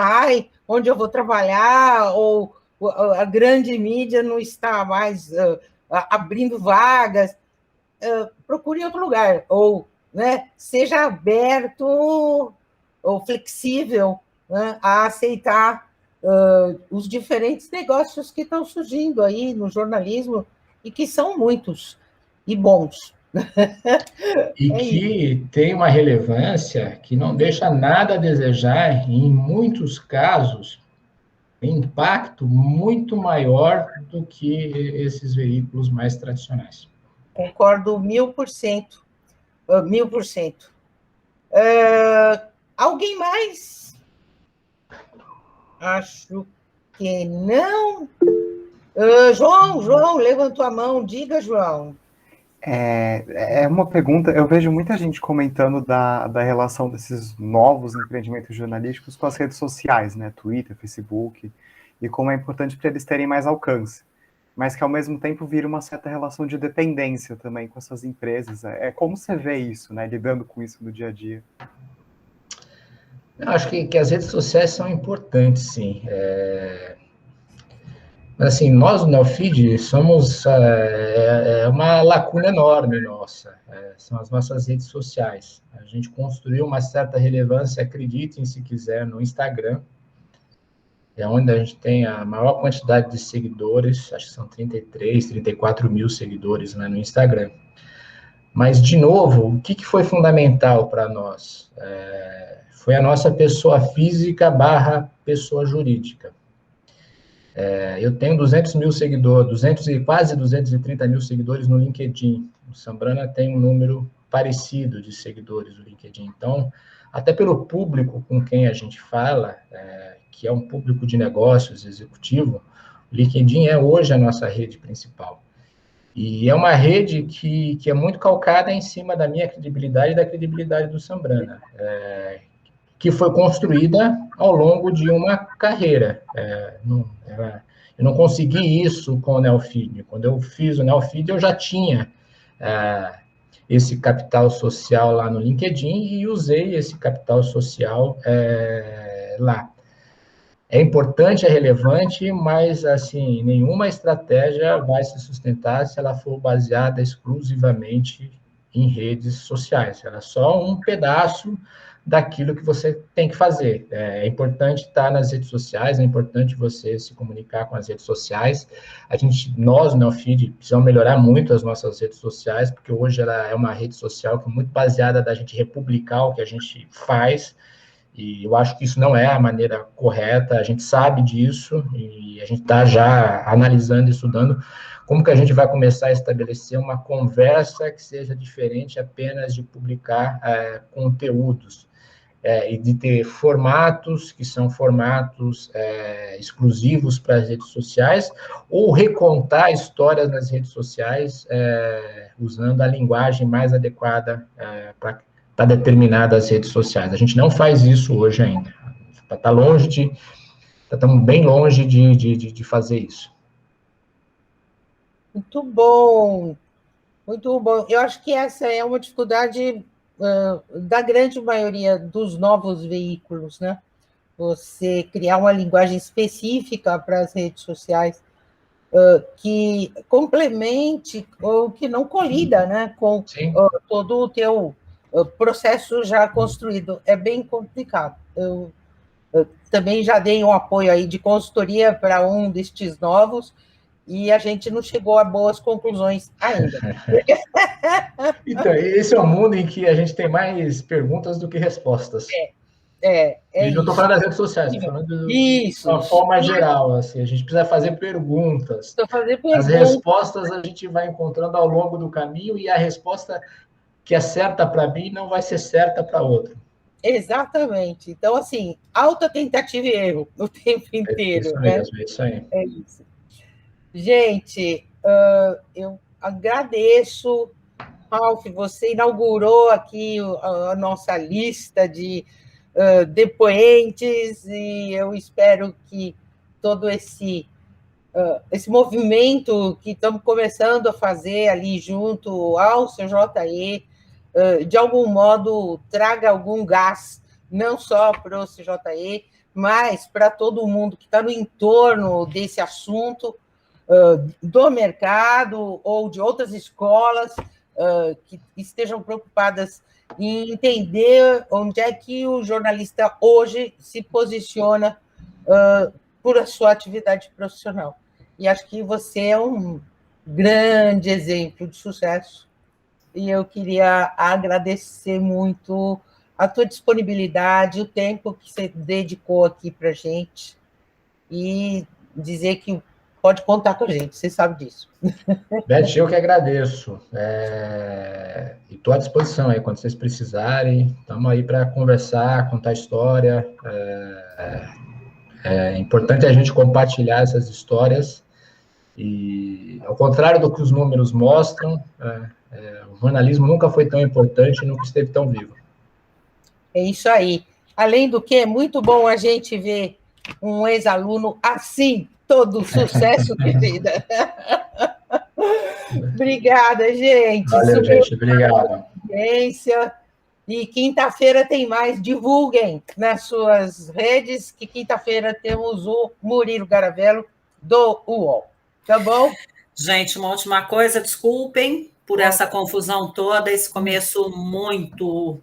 onde eu vou trabalhar, ou a grande mídia não está mais abrindo vagas, procure outro lugar, ou, né, seja aberto ou flexível, né, a aceitar os diferentes negócios que estão surgindo aí no jornalismo, e que são muitos e bons. E que tem uma relevância que não deixa nada a desejar, e em muitos casos, tem impacto muito maior do que esses veículos mais tradicionais. Concordo 1000%. 1000%. Alguém mais? Acho que não. João, levantou a mão. Diga, João. É uma pergunta, eu vejo muita gente comentando da relação desses novos empreendimentos jornalísticos com as redes sociais, né, Twitter, Facebook, e como é importante para eles terem mais alcance, mas que ao mesmo tempo vira uma certa relação de dependência também com essas empresas. Como você vê isso, né, lidando com isso no dia a dia? Eu acho que as redes sociais são importantes, sim. Mas, assim, nós, no Neofeed, somos uma lacuna enorme nossa. São as nossas redes sociais. A gente construiu uma certa relevância, acreditem se quiser, no Instagram. É onde a gente tem a maior quantidade de seguidores, acho que são 33, 34 mil seguidores, né, no Instagram. Mas, de novo, o que foi fundamental para nós? Foi a nossa pessoa física / pessoa jurídica. Eu tenho 200 mil seguidores, quase 230 mil seguidores no LinkedIn. O Sambrana tem um número parecido de seguidores no LinkedIn. Então, até pelo público com quem a gente fala, que é um público de negócios executivo, o LinkedIn é hoje a nossa rede principal. E é uma rede que é muito calcada em cima da minha credibilidade e da credibilidade do Sambrana, que foi construída ao longo de uma carreira. Eu não consegui isso com o Neofeed. Quando eu fiz o Neofeed, eu já tinha esse capital social lá no LinkedIn e usei esse capital social lá. É importante, é relevante, mas, assim, nenhuma estratégia vai se sustentar se ela for baseada exclusivamente em redes sociais. Ela é só um pedaço daquilo que você tem que fazer. É importante estar nas redes sociais, é importante você se comunicar com as redes sociais. Nós, no Neofeed, precisamos melhorar muito as nossas redes sociais, porque hoje ela é uma rede social que é muito baseada da gente republicar o que a gente faz, e eu acho que isso não é a maneira correta, a gente sabe disso, e a gente está já analisando e estudando como que a gente vai começar a estabelecer uma conversa que seja diferente apenas de publicar conteúdos, e de ter formatos que são formatos exclusivos para as redes sociais, ou recontar histórias nas redes sociais usando a linguagem mais adequada para determinadas redes sociais. A gente não faz isso hoje ainda. Estamos bem longe de fazer isso. Muito bom, muito bom. Eu acho que essa é uma dificuldade da grande maioria dos novos veículos, né? Você criar uma linguagem específica para as redes sociais que complemente ou que não colida, né, com todo o teu processo já construído. É bem complicado. Eu também já dei um apoio aí de consultoria para um destes novos, e a gente não chegou a boas conclusões ainda. Então, esse é um mundo em que a gente tem mais perguntas do que respostas. E não estou falando das redes sociais, estou falando de uma forma geral. Assim, a gente precisa fazer perguntas. As respostas a gente vai encontrando ao longo do caminho, e a resposta que é certa para mim não vai ser certa para outro. Exatamente. Então, assim, alta tentativa e erro o tempo inteiro. Isso mesmo, é isso aí. É isso. Gente, eu agradeço, Ralf, você inaugurou aqui a nossa lista de depoentes, e eu espero que todo esse movimento que estamos começando a fazer ali junto ao CJE, de algum modo, traga algum gás, não só para o CJE, mas para todo mundo que está no entorno desse assunto, do mercado ou de outras escolas que estejam preocupadas em entender onde é que o jornalista hoje se posiciona por a sua atividade profissional. E acho que você é um grande exemplo de sucesso. E eu queria agradecer muito a tua disponibilidade, o tempo que você dedicou aqui para a gente, e dizer que pode contar com a gente, você sabe disso. Beth, eu que agradeço. E estou à disposição aí, quando vocês precisarem. Estamos aí para conversar, contar história. É importante a gente compartilhar essas histórias. E, ao contrário do que os números mostram, o jornalismo nunca foi tão importante e nunca esteve tão vivo. É isso aí. Além do que, é muito bom a gente ver um ex-aluno assim, todo sucesso de vida. Obrigada, gente. Valeu, gente. Obrigado. E quinta-feira tem mais. Divulguem nas suas redes, que quinta-feira temos o Murilo Garavello do UOL. Tá bom? Gente, uma última coisa, desculpem por essa confusão toda, esse começo muito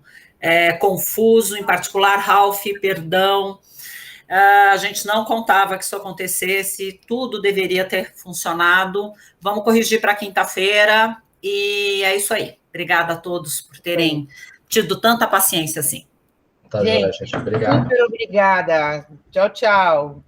confuso, em particular, Ralph, perdão. A gente não contava que isso acontecesse, tudo deveria ter funcionado. Vamos corrigir para quinta-feira, e é isso aí. Obrigada a todos por terem tido tanta paciência assim. Tá, gente, obrigado. Super obrigada. Tchau, tchau.